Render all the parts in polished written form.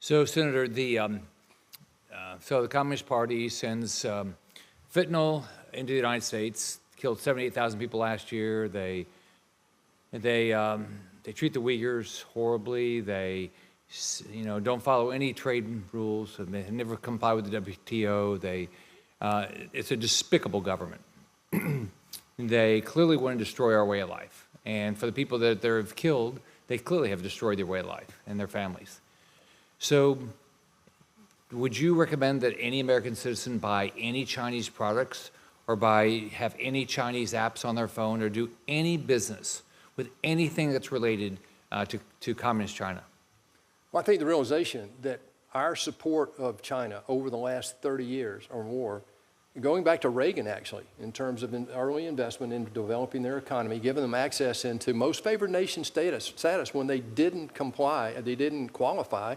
So, Senator, so the Communist Party sends fentanyl into the United States, killed 78,000 people last year. They treat the Uyghurs horribly. They, don't follow any trade rules. And they never comply with the WTO. It's a despicable government. They clearly want to destroy our way of life. And for the people that they've killed, they clearly have destroyed their way of life and their families. So would you recommend that any American citizen buy any Chinese products or have any Chinese apps on their phone or do any business with anything that's related to Communist China? Well, I think the realization that our support of China over the last 30 years or more, going back to Reagan actually, in terms of early investment in developing their economy, giving them access into most favored nation status when they didn't comply, they didn't qualify.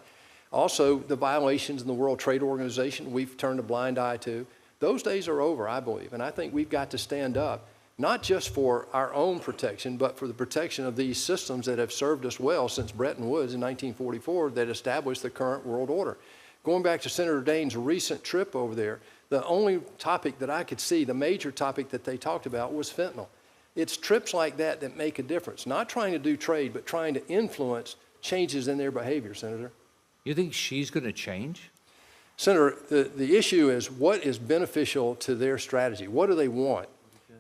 Also, the violations in the World Trade Organization we've turned a blind eye to. Those days are over, I believe, and I think we've got to stand up, not just for our own protection, but for the protection of these systems that have served us well since Bretton Woods in 1944 that established the current world order. Going back to Senator Daines' recent trip over there, the only topic that I could see, the major topic that they talked about was fentanyl. It's trips like that that make a difference, not trying to do trade, but trying to influence changes in their behavior, Senator. You think she's going to change? Senator, the issue is what is beneficial to their strategy? What do they want?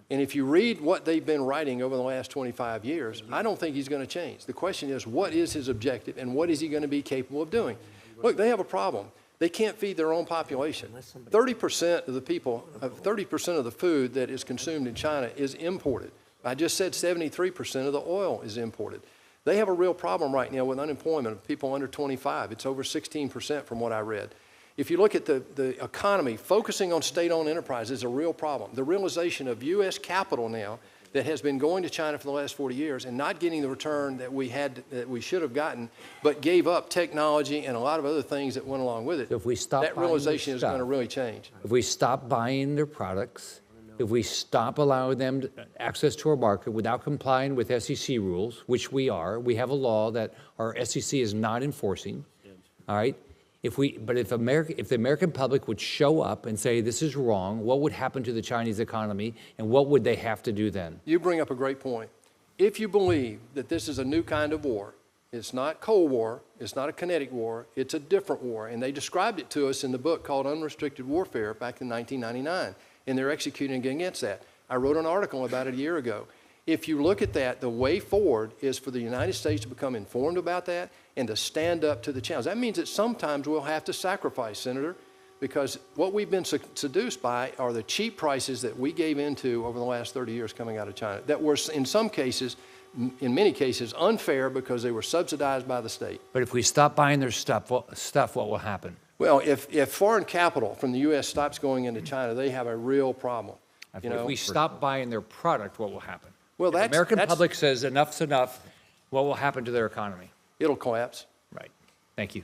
And if you read what they've been writing over the last 25 years, I don't think he's going to change. The question is, what is his objective and what is he going to be capable of doing? Look, they have a problem. They can't feed their own population. 30% of the people, 30% of the food that is consumed in China is imported. I just said 73% of the oil is imported. They have a real problem right now with unemployment of people under 25. It's over 16% from what I read. If you look at the economy, focusing on state-owned enterprise is a real problem. The realization of U.S. capital now that has been going to China for the last 40 years and not getting the return that we should have gotten, but gave up technology and a lot of other things that went along with it. So if we stop that realization is going to really change. If we stop buying their products, if we stop allowing them access to our market without complying with SEC rules, which we have a law that our SEC is not enforcing, all right? If the American public would show up and say this is wrong, what would happen to the Chinese economy and what would they have to do then? You bring up a great point. If you believe that this is a new kind of war, it's not Cold War, it's not a kinetic war, it's a different war. And they described it to us in the book called Unrestricted Warfare back in 1999, and they're executing against that. I wrote an article about it a year ago. If you look at that, the way forward is for the United States to become informed about that and to stand up to the challenge. That means that sometimes we'll have to sacrifice, Senator, because what we've been seduced by are the cheap prices that we gave into over the last 30 years coming out of China that were, in some cases, in many cases, unfair because they were subsidized by the state. But if we stop buying their stuff, what will happen? Well, if foreign capital from the U.S. stops going into China, they have a real problem. If we stop buying their product, what will happen? Well, if the American public says enough's enough, what will happen to their economy? It'll collapse. Right. Thank you.